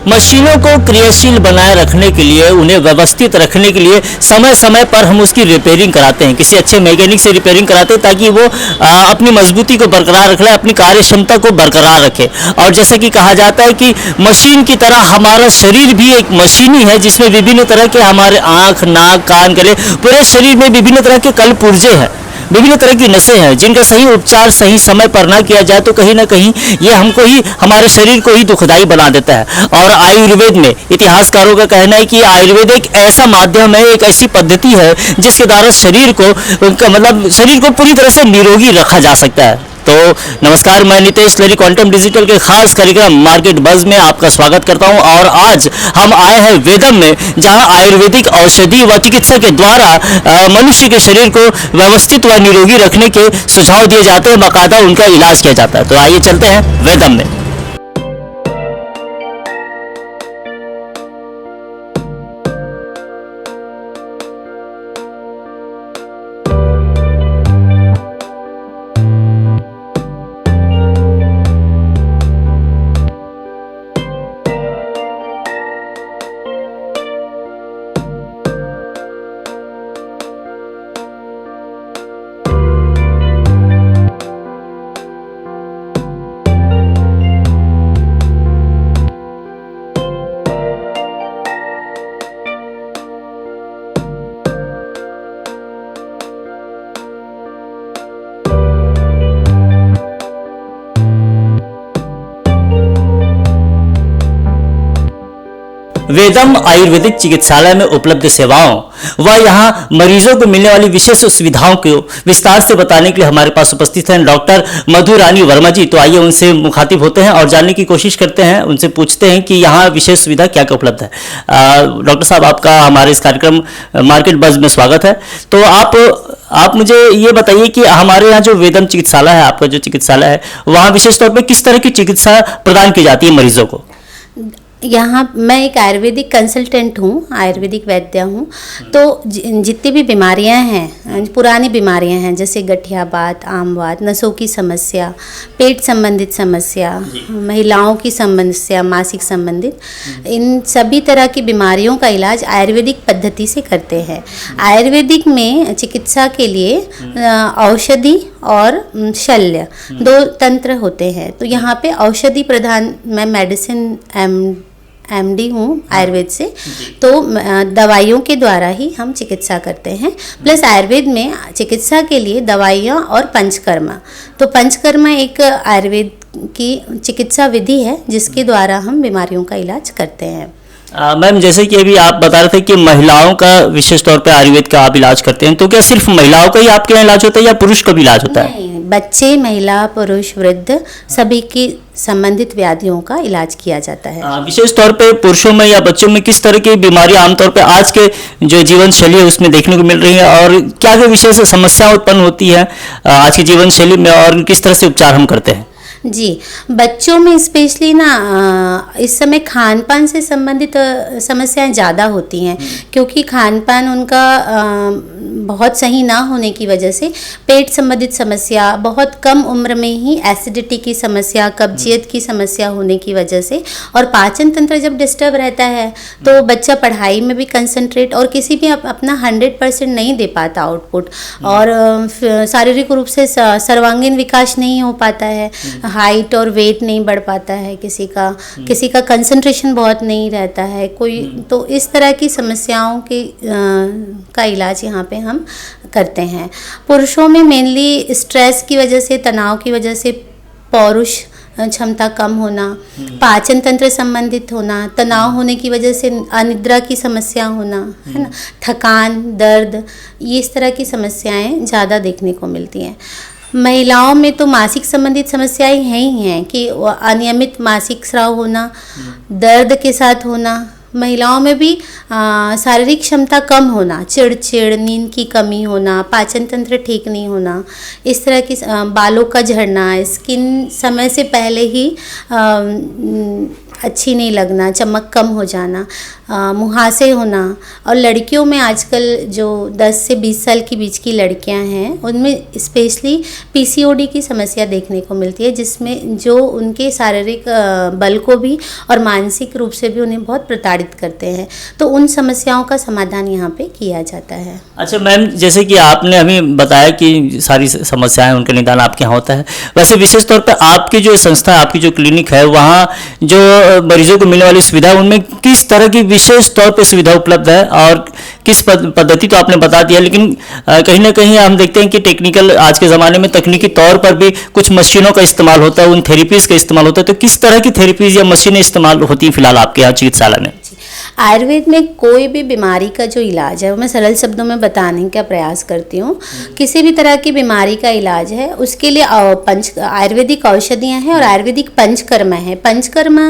मशीनों को क्रियाशील बनाए रखने के लिए, उन्हें व्यवस्थित रखने के लिए समय समय पर हम उसकी रिपेयरिंग कराते हैं, किसी अच्छे मैकेनिक से रिपेयरिंग कराते हैं ताकि वो अपनी मजबूती को बरकरार रखे, अपनी कार्य क्षमता को बरकरार रखे। और जैसे कि कहा जाता है कि मशीन की तरह हमारा शरीर भी एक मशीन ही है, जिसमें विभिन्न तरह के हमारे आँख, नाक, कान, गले, पूरे शरीर में विभिन्न तरह के कल पुर्जे हैं, विभिन्न तरह की नसें हैं, जिनका सही उपचार सही समय पर ना किया जाए तो कहीं ना कहीं ये हमको ही, हमारे शरीर को ही दुखदाई बना देता है। और आयुर्वेद में इतिहासकारों का कहना है कि आयुर्वेद एक ऐसा माध्यम है, एक ऐसी पद्धति है जिसके द्वारा शरीर को, मतलब शरीर को पूरी तरह से निरोगी रखा जा सकता है। तो नमस्कार, मैं नितेश लहरी क्वांटम डिजिटल के खास कार्यक्रम मार्केट बज़ में आपका स्वागत करता हूं। और आज हम आए हैं वेदम में, जहां आयुर्वेदिक औषधि व चिकित्सा के द्वारा मनुष्य के शरीर को व्यवस्थित व निरोगी रखने के सुझाव दिए जाते हैं, बाकायदा उनका इलाज किया जाता है। तो आइए चलते हैं वेदम में। वेदम आयुर्वेदिक चिकित्सालय में उपलब्ध सेवाओं व यहाँ मरीजों को मिलने वाली विशेष सुविधाओं को विस्तार से बताने के लिए हमारे पास उपस्थित हैं डॉक्टर मधु रानी वर्मा जी। तो आइए उनसे मुखातिब होते हैं और जानने की कोशिश करते हैं, उनसे पूछते हैं कि यहाँ विशेष सुविधा क्या क्या उपलब्ध है। डॉक्टर साहब, आपका हमारे इस कार्यक्रम मार्केट बज़ में स्वागत है। तो आप मुझे ये बताइए कि हमारे यहाँ जो वेदम चिकित्सालय है, आपका जो चिकित्सालय है, वहाँ विशेष तौर पर किस तरह की चिकित्सा प्रदान की जाती है मरीजों को? यहाँ मैं एक आयुर्वेदिक कंसल्टेंट हूँ, आयुर्वेदिक वैद्य हूँ। तो जितनी भी बीमारियाँ हैं, पुरानी बीमारियाँ हैं, जैसे गठियावात, आमवात, नसों की समस्या, पेट संबंधित समस्या, महिलाओं की समस्या, मासिक संबंधित, इन सभी तरह की बीमारियों का इलाज आयुर्वेदिक पद्धति से करते हैं। आयुर्वेदिक में चिकित्सा के लिए औषधि और शल्य दो तंत्र होते हैं। तो यहाँ पे औषधि प्रधान, मैं मेडिसिन एमडी हूँ आयुर्वेद से, तो दवाइयों के द्वारा ही हम चिकित्सा करते हैं। प्लस आयुर्वेद में चिकित्सा के लिए दवाइयाँ और पंचकर्मा, तो पंचकर्मा एक आयुर्वेद की चिकित्सा विधि है जिसके द्वारा हम बीमारियों का इलाज करते हैं। मैम, जैसे कि अभी आप बता रहे थे कि महिलाओं का विशेष तौर पे आयुर्वेद का आप इलाज करते हैं, तो क्या सिर्फ महिलाओं का ही आपके यहाँ इलाज होता है या पुरुष का भी इलाज होता है? नहीं, बच्चे, महिला, पुरुष, वृद्ध सभी की संबंधित व्याधियों का इलाज किया जाता है। विशेष तौर पे पुरुषों में या बच्चों में किस तरह की बीमारियां आमतौर पे आज के जो जीवन शैली है उसमें देखने को मिल रही है, और क्या क्या विशेष समस्या उत्पन्न होती है आज की जीवन शैली में, और किस तरह से उपचार हम करते हैं? जी, बच्चों में स्पेशली ना इस समय खान पान से संबंधित समस्याएं ज़्यादा होती हैं, क्योंकि खान पान उनका बहुत सही ना होने की वजह से पेट संबंधित समस्या, बहुत कम उम्र में ही एसिडिटी की समस्या, कब्जियत की समस्या होने की वजह से, और पाचन तंत्र जब डिस्टर्ब रहता है तो बच्चा पढ़ाई में भी कंसंट्रेट और किसी भी अपना 100% नहीं दे पाता आउटपुट, और शारीरिक रूप से सर्वांगीण विकास नहीं हो पाता है, हाइट और वेट नहीं बढ़ पाता है, किसी का कंसंट्रेशन बहुत नहीं रहता है कोई। तो इस तरह की समस्याओं का इलाज यहाँ पे हम करते हैं। पुरुषों में मेनली स्ट्रेस की वजह से, तनाव की वजह से पौरुष क्षमता कम होना, पाचन तंत्र संबंधित होना, तनाव होने की वजह से अनिद्रा की समस्या होना, है ना, थकान, दर्द, ये इस तरह की समस्याएं ज़्यादा देखने को मिलती हैं। महिलाओं में तो मासिक संबंधित समस्याएं हैं ही हैं कि अनियमित मासिक स्राव होना, दर्द के साथ होना, महिलाओं में भी शारीरिक क्षमता कम होना, चिड़चिड़, नींद की कमी होना, पाचन तंत्र ठीक नहीं होना, इस तरह की बालों का झड़ना, स्किन समय से पहले ही अच्छी नहीं लगना, चमक कम हो जाना, मुहासे होना। और लड़कियों में आजकल जो 10 से 20 साल के बीच की लड़कियां हैं उनमें स्पेशली पीसीओडी की समस्या देखने को मिलती है, जिसमें जो उनके शारीरिक बल को भी और मानसिक रूप से भी उन्हें बहुत प्रताड़ित करते हैं। तो उन समस्याओं का समाधान यहाँ पे किया जाता है। अच्छा मैम, जैसे कि आपने हमें बताया कि सारी समस्याएं उनका निदान आपके यहाँ होता है, वैसे विशेष तौर पर आपकी जो संस्था, आपकी जो क्लिनिक है, वहाँ जो मरीजों को मिलने वाली सुविधा, उनमें किस तरह की विशेष तौर पे सुविधा उपलब्ध है और किस पद्धति तो आपने बता दिया, लेकिन कहीं ना कहीं हम देखते हैं कि टेक्निकल, आज के ज़माने में तकनीकी तौर पर भी कुछ मशीनों का इस्तेमाल होता है, उन थेरेपीज का इस्तेमाल होता है, तो किस तरह की थेरेपीज या मशीनें इस्तेमाल होती हैं फिलहाल आपके यहाँ चिकित्सालय में? आयुर्वेद में कोई भी बीमारी का जो इलाज है वो मैं सरल शब्दों में बताने का प्रयास करती हूँ। किसी भी तरह की बीमारी का इलाज है उसके लिए आयुर्वेदिक औषधियाँ हैं और आयुर्वेदिक पंचकर्म है। पंचकर्म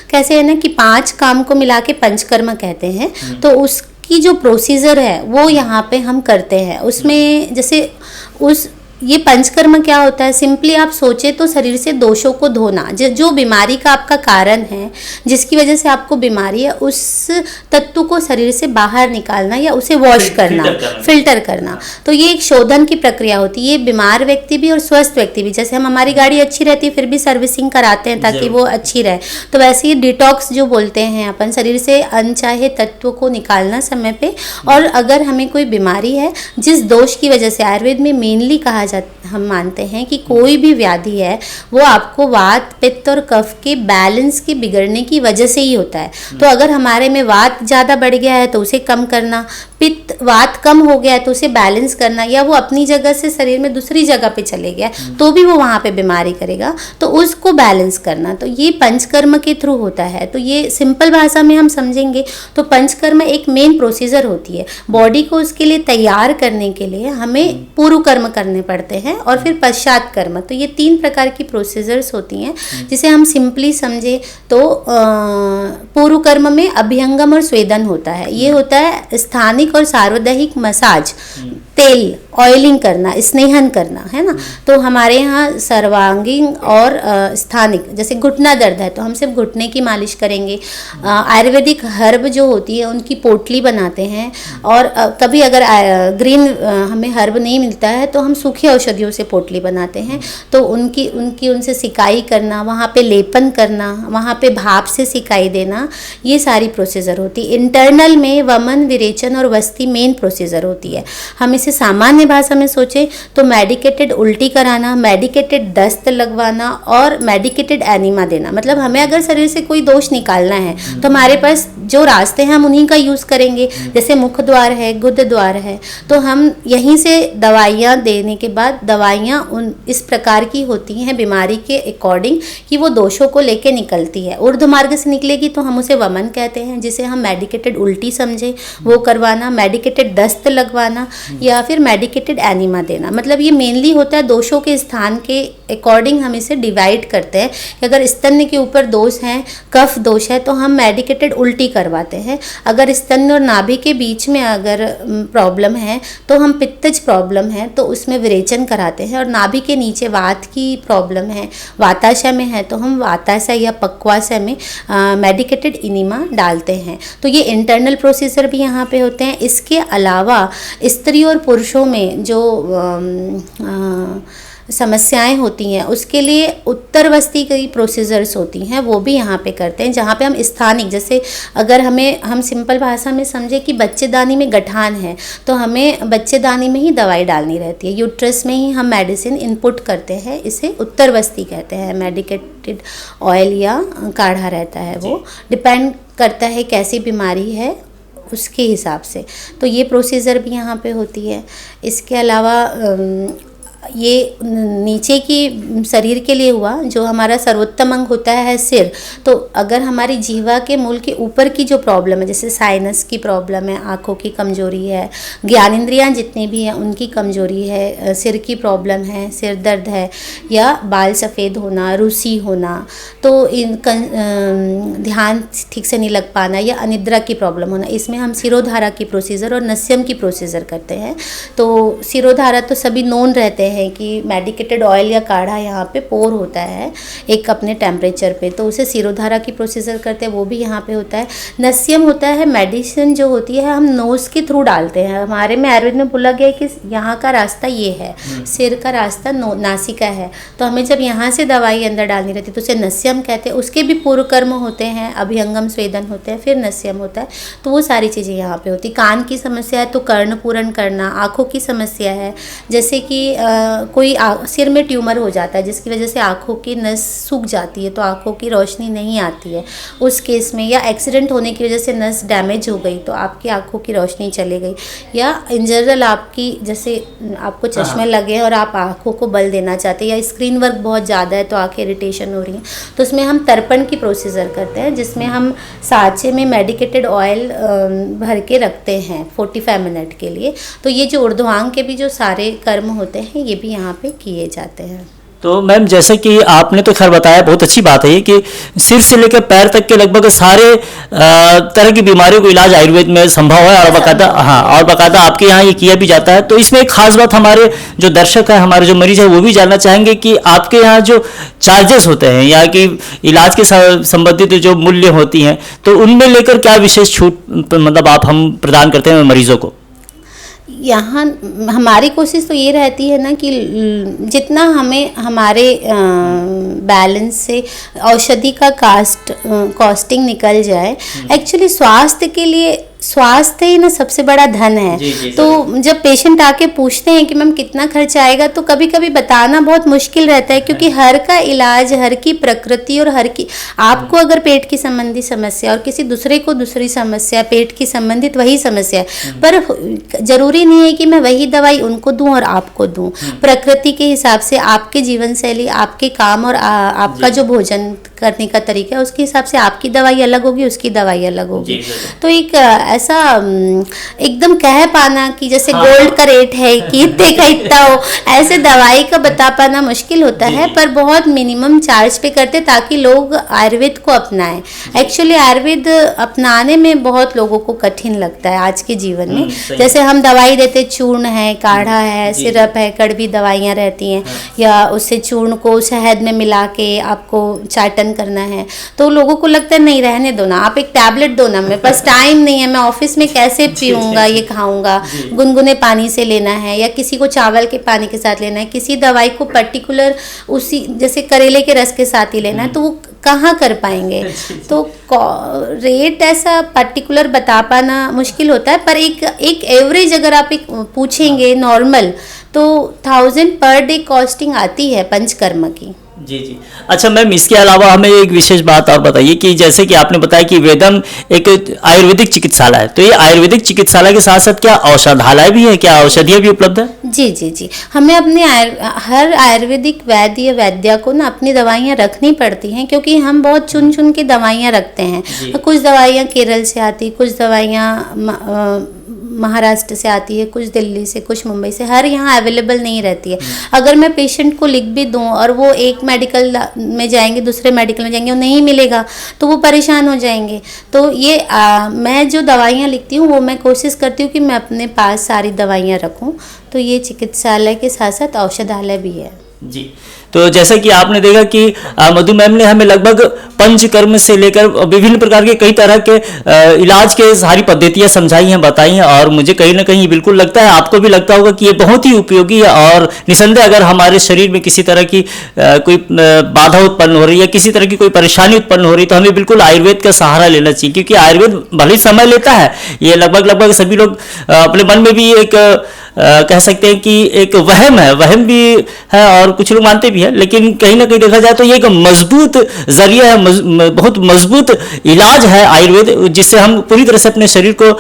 कैसे है ना कि 5 काम को मिला के पंचकर्म कहते हैं। तो उसकी जो प्रोसीजर है वो यहाँ पे हम करते हैं। उसमें जैसे ये पंचकर्म क्या होता है, सिंपली आप सोचे तो शरीर से दोषों को धोना, जो बीमारी का आपका कारण है, जिसकी वजह से आपको बीमारी है, उस तत्व को शरीर से बाहर निकालना या उसे वॉश करना, फिल्टर करना। तो ये एक शोधन की प्रक्रिया होती है। ये बीमार व्यक्ति भी और स्वस्थ व्यक्ति भी, जैसे हम हमारी गाड़ी अच्छी रहती है फिर भी सर्विसिंग कराते हैं ताकि वो अच्छी रहे, तो वैसे ही डिटॉक्स जो बोलते हैं अपन, शरीर से अनचाहे तत्व को निकालना समय पे। और अगर हमें कोई बीमारी है जिस दोष की वजह से, आयुर्वेद में मेनली कहा हम मानते हैं कि कोई भी व्याधि है वो आपको वात, पित्त और कफ के बैलेंस के बिगड़ने की वजह से ही होता है। तो अगर हमारे में वात ज़्यादा बढ़ गया है तो उसे कम करना, पित्त वात कम हो गया है तो उसे बैलेंस करना, या वो अपनी जगह से शरीर में दूसरी जगह पे चले गया तो भी वो वहाँ पे बीमारी करेगा, तो उसको बैलेंस करना। तो ये पंचकर्म के थ्रू होता है। तो ये सिंपल भाषा में हम समझेंगे तो पंचकर्म एक मेन प्रोसीजर होती है। बॉडी को उसके लिए तैयार करने के लिए हमें पूर्व कर्म करने पड़ते हैं और फिर पश्चात कर्म। तो ये 3 प्रकार की प्रोसीजर्स होती हैं, जिसे हम सिंपली समझे तो पूर्व कर्म में अभ्यंगम और स्वेदन होता है। ये होता है स्थानिक और सार्वदैहिक मसाज, तेल ऑयलिंग करना, स्नेहन करना, है ना। तो हमारे यहाँ सर्वांगीण और स्थानिक, जैसे घुटना दर्द है तो हम सिर्फ घुटने की मालिश करेंगे। आयुर्वेदिक हर्ब जो होती है उनकी पोटली बनाते हैं, और कभी अगर ग्रीन हमें हर्ब नहीं मिलता है तो हम सूखी औषधियों से पोटली बनाते हैं। तो उनसे सिकाई करना, वहाँ पे लेपन करना, वहाँ पे भाप से सिकाई देना, ये सारी प्रोसीजर होती है। इंटरनल में वमन, विरेचन और वस्ती मेन प्रोसीजर होती है। हम इसे सामान्य भाषा में सोचें तो मेडिकेटेड उल्टी कराना, मेडिकेटेड दस्त लगवाना और मेडिकेटेड एनीमा देना। मतलब हमें अगर शरीर से कोई दोष निकालना है तो हमारे पास जो रास्ते हैं हम उन्हीं का यूज़ करेंगे। जैसे मुख द्वार है, गुद द्वार है, तो हम यहीं से दवाइयाँ देने के बाद, दवाइयाँ इस प्रकार की होती हैं बीमारी के अकॉर्डिंग कि वो दोषों को लेके निकलती है। ऊर्ध्व मार्ग से निकलेगी तो हम उसे वमन कहते हैं, जिसे हम मेडिकेटेड उल्टी समझे वो करवाना, मेडिकेटेड दस्त लगवाना या फिर मेडिकेटेड एनीमा देना। मतलब ये मेनली होता है दोषों के स्थान के अकॉर्डिंग हम इसे डिवाइड करते हैं कि अगर स्तन के ऊपर दोष हैं, कफ दोष है, तो हम मेडिकेटेड उल्टी करवाते हैं। अगर स्तन और नाभि के बीच में अगर प्रॉब्लम है तो हम पित्तज प्रॉब्लम है तो उसमें विरेचन कराते हैं। और नाभि के नीचे वात की प्रॉब्लम है, वाताशय में है, तो हम वाताशय या पक्वाशय में मेडिकेटेड इनिमा डालते हैं। तो ये इंटरनल प्रोसीजर भी यहाँ पे होते हैं। इसके अलावा स्त्री और पुरुषों में जो समस्याएं होती हैं उसके लिए उत्तरवस्ती की प्रोसीजर्स होती हैं, वो भी यहाँ पे करते हैं, जहाँ पे हम स्थानिक, जैसे अगर हम सिंपल भाषा में समझे कि बच्चेदानी में गठान है तो हमें बच्चेदानी में ही दवाई डालनी रहती है, यूट्रस में ही हम मेडिसिन इनपुट करते हैं, इसे उत्तरवस्ती कहते हैं। मेडिकेटेड ऑयल या काढ़ा रहता है, वो डिपेंड करता है कैसी बीमारी है उसके हिसाब से। तो ये प्रोसीजर भी यहाँ पे होती है। इसके अलावा ये नीचे की शरीर के लिए हुआ, जो हमारा सर्वोत्तम अंग होता है सिर। तो अगर हमारी जीवा के मूल के ऊपर की जो प्रॉब्लम है, जैसे साइनस की प्रॉब्लम है, आँखों की कमजोरी है, ज्ञानेंद्रियाँ जितनी भी हैं उनकी कमजोरी है, सिर की प्रॉब्लम है, सिर दर्द है, या बाल सफ़ेद होना, रूसी होना, तो ध्यान ठीक से नहीं लग पाना या अनिद्रा की प्रॉब्लम होना, इसमें हम सिरोधारा की प्रोसीजर और नस्यम की प्रोसीजर करते हैं। तो सिरोधारा तो सभी नोन रहते हैं हैं कि मेडिकेटेड ऑयल या काढ़ा यहाँ पे पोर होता है एक अपने टेम्परेचर पे, तो उसे सिरोधारा की प्रोसीजर करते हैं, वो भी यहाँ पे होता है। नस्यम होता है, मेडिसिन जो होती है हम नोज़ के थ्रू डालते हैं। हमारे में आयुर्वेद में बोला गया है कि यहाँ का रास्ता ये है, सिर का रास्ता नासिका है, तो हमें जब यहाँ से दवाई अंदर डालनी रहती है तो उसे नस्यम कहते हैं। उसके भी पूर्व कर्म होते हैं, अभिहंगम स्वेदन होते हैं, फिर नस्यम होता है, तो वो सारी चीज़ें यहाँ पे होती। कान की समस्या है तो कर्ण पूरण करना, आँखों की समस्या है जैसे कि कोई सिर में ट्यूमर हो जाता है जिसकी वजह से आँखों की नस सूख जाती है तो आँखों की रोशनी नहीं आती है, उस केस में, या एक्सीडेंट होने की वजह से नस डैमेज हो गई तो आपकी आँखों की रोशनी चली गई, या इन जनरल आपकी जैसे आपको चश्मे लगे और आप आँखों को बल देना चाहते हैं, या स्क्रीन वर्क बहुत ज़्यादा है तो आँखें इरिटेशन हो रही हैं, तो उसमें हम तर्पण की प्रोसीजर करते हैं जिसमें हम सांचे में मेडिकेटेड ऑयल भर के रखते हैं 45 मिनट के लिए। तो ये जो ऊर्ध्वांग के भी जो सारे कर्म होते हैं ये भी यहाँ पे किए जाते हैं। तो मैम जैसे कि आपने तो खैर बताया, बहुत अच्छी बात है ये कि सिर से लेकर पैर तक के लगभग सारे तरह की बीमारियों को इलाज आयुर्वेद में संभव है और बाकायदा, हाँ, और बाकायदा आपके यहाँ ये किया भी जाता है। तो इसमें एक खास बात हमारे जो दर्शक है, हमारे जो मरीज है, वो भी जानना चाहेंगे कि आपके यहाँ जो चार्जेस होते हैं या कि इलाज के संबंधित जो मूल्य होती हैं तो उनमें लेकर क्या विशेष छूट मतलब आप हम प्रदान करते हैं मरीजों को? यहाँ हमारी कोशिश तो ये रहती है ना कि जितना हमें हमारे बैलेंस से औषधि का कॉस्टिंग निकल जाए। एक्चुअली स्वास्थ्य के लिए स्वास्थ्य ही ना सबसे बड़ा धन है। जी, तो जब पेशेंट आके पूछते हैं कि मैम कितना खर्च आएगा तो कभी कभी बताना बहुत मुश्किल रहता है क्योंकि हर का इलाज, हर की प्रकृति और हर की, आपको अगर पेट की संबंधी समस्या और किसी दूसरे को दूसरी समस्या, पेट की संबंधित वही समस्या है, पर जरूरी नहीं है कि मैं वही दवाई उनको दूं और आपको दूं। प्रकृति के हिसाब से आपके जीवन शैली, आपके काम और आपका जो भोजन करने का तरीका है उसके हिसाब से आपकी दवाई अलग होगी, उसकी दवाई अलग होगी। तो एक ऐसा एकदम कह पाना कि जैसे गोल्ड का रेट है कि इतने का इतना हो, ऐसे दवाई का बता पाना मुश्किल होता है, पर बहुत मिनिमम चार्ज पे करते ताकि लोग आयुर्वेद को अपनाएं। एक्चुअली आयुर्वेद अपनाने में बहुत लोगों को कठिन लगता है आज के जीवन में। जैसे हम दवाई देते, चूर्ण है, काढ़ा है, सिरप है, कड़वी दवाइयाँ रहती हैं, या उससे चूर्ण को शहद में मिला के आपको चाटन करना है, तो लोगों को लगता है नहीं रहने दो ना, आप एक टैबलेट दो ना, मेरे पास टाइम नहीं है, मैं ऑफिस में कैसे पीऊंगा, ये खाऊंगा, गुनगुने पानी से लेना है, या किसी को चावल के पानी के साथ लेना है, किसी दवाई को पर्टिकुलर उसी जैसे करेले के रस के साथ ही लेना है, तो वो कहाँ कर पाएंगे। तो रेट ऐसा पर्टिकुलर बता पाना मुश्किल होता है, पर एक एवरेज अगर आप एक पूछेंगे नॉर्मल तो 1000 पर डे कॉस्टिंग आती है पंचकर्म की। जी जी। अच्छा मैम, इसके अलावा हमें एक विशेष बात और बताइए कि जैसे कि आपने बताया कि वेदम एक आयुर्वेदिक चिकित्सालय है, तो ये आयुर्वेदिक चिकित्सालय के साथ साथ क्या औषधालय भी है, क्या औषधियाँ भी उपलब्ध है? जी जी जी, हमें अपने हर आयुर्वेदिक वैद्य या वैद्या को ना अपनी दवाइयाँ रखनी पड़ती हैं क्योंकि हम बहुत चुन चुन के दवाइयाँ रखते हैं। कुछ दवाइयाँ केरल से आती, कुछ दवाइयाँ महाराष्ट्र से आती है, कुछ दिल्ली से, कुछ मुंबई से, हर यहाँ अवेलेबल नहीं रहती है। अगर मैं पेशेंट को लिख भी दूँ और वो एक मेडिकल में जाएंगे, दूसरे मेडिकल में जाएंगे, वो नहीं मिलेगा तो वो परेशान हो जाएंगे। तो ये मैं जो दवाइयाँ लिखती हूँ वो मैं कोशिश करती हूँ कि मैं अपने पास सारी दवाइयाँ रखूँ। तो ये चिकित्सालय के साथ साथ औषधालय भी है। जी, तो जैसा कि आपने देखा कि मधु मैम ने हमें लगभग पंचकर्म से लेकर विभिन्न प्रकार के कई तरह के इलाज के सारी पद्धतियां समझाई हैं, बताई हैं, और मुझे कहीं ना कहीं बिल्कुल लगता है, आपको भी लगता होगा कि ये बहुत ही उपयोगी है। और निसंदेह अगर हमारे शरीर में किसी तरह की कोई बाधा उत्पन्न हो रही है, किसी तरह की कोई परेशानी उत्पन्न हो रही है, तो हमें बिल्कुल आयुर्वेद का सहारा लेना चाहिए क्योंकि आयुर्वेद भले ही समय लेता है, ये लगभग सभी लोग अपने मन में भी एक कह सकते हैं कि एक वहम भी है और कुछ लोग मानते भी हैं, लेकिन कहीं ना कहीं देखा जाए तो ये एक मजबूत जरिया है, बहुत मजबूत इलाज है आयुर्वेद, जिससे हम पूरी तरह से अपने शरीर को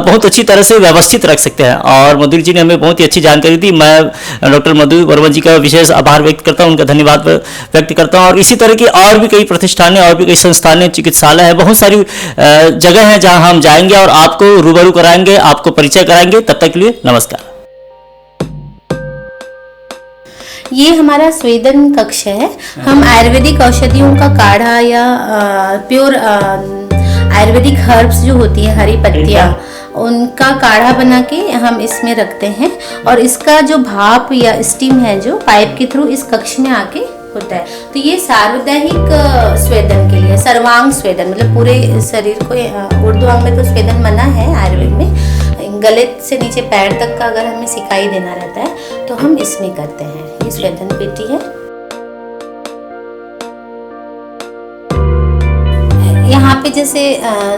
बहुत अच्छी तरह से व्यवस्थित रख सकते हैं। और मधुर जी ने हमें बहुत ही अच्छी जानकारी दी। मैं डॉक्टर मधु वर्मा जी का विशेष आभार व्यक्त करता हूँ, उनका धन्यवाद व्यक्त करता हूँ। और इसी तरह की और भी कई प्रतिष्ठानें और भी कई संस्थानें, चिकित्सालय है, बहुत सारी जगह हैं जहाँ हम जाएंगे और आपको रूबरू कराएंगे, आपको परिचय कराएंगे। तब तक के लिए नमस्कार। ये हमारा स्वेदन कक्ष है। हम आयुर्वेदिक औषधियों का काढ़ा या प्योर आयुर्वेदिक हर्ब्स जो होती है, हरी पत्तियाँ, उनका काढ़ा बना के हम इसमें रखते हैं और इसका जो भाप या स्टीम है जो पाइप के थ्रू इस कक्ष में आके होता है। तो ये सार्वदैहिक स्वेदन के लिए, सर्वांग स्वेदन मतलब पूरे शरीर को, उर्दू अंग में तो स्वेदन मना है आयुर्वेद में, गले से नीचे पैर तक का अगर हमें सिकाई देना रहता है तो हम इसमें करते हैं। ये स्वेदन पेटी है। यहाँ पे जैसे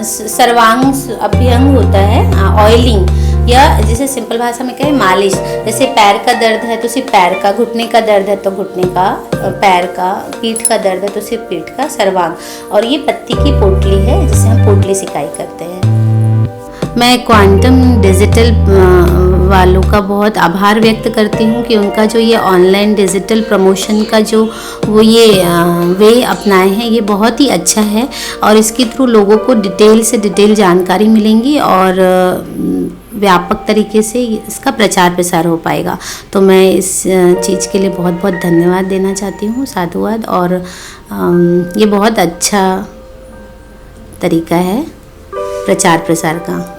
सर्वांग अभ्यंग होता है, ऑयलिंग या जैसे सिंपल भाषा में कहें मालिश। जैसे पैर का दर्द है तो सिर्फ पैर का, घुटने का दर्द है तो घुटने का, पैर का, पीठ का दर्द है तो सिर्फ पीठ का, सर्वांग। और ये पत्ती की पोटली है जिसे हम पोटली सिकाई करते हैं। मैं क्वांटम डिजिटल वालों का बहुत आभार व्यक्त करती हूँ कि उनका जो ये ऑनलाइन डिजिटल प्रमोशन का जो वो ये वे अपनाए हैं ये बहुत ही अच्छा है और इसके थ्रू लोगों को डिटेल से डिटेल जानकारी मिलेंगी और व्यापक तरीके से इसका प्रचार प्रसार हो पाएगा। तो मैं इस चीज़ के लिए बहुत बहुत धन्यवाद देना चाहती हूँ, साधुवाद। और ये बहुत अच्छा तरीका है प्रचार प्रसार का।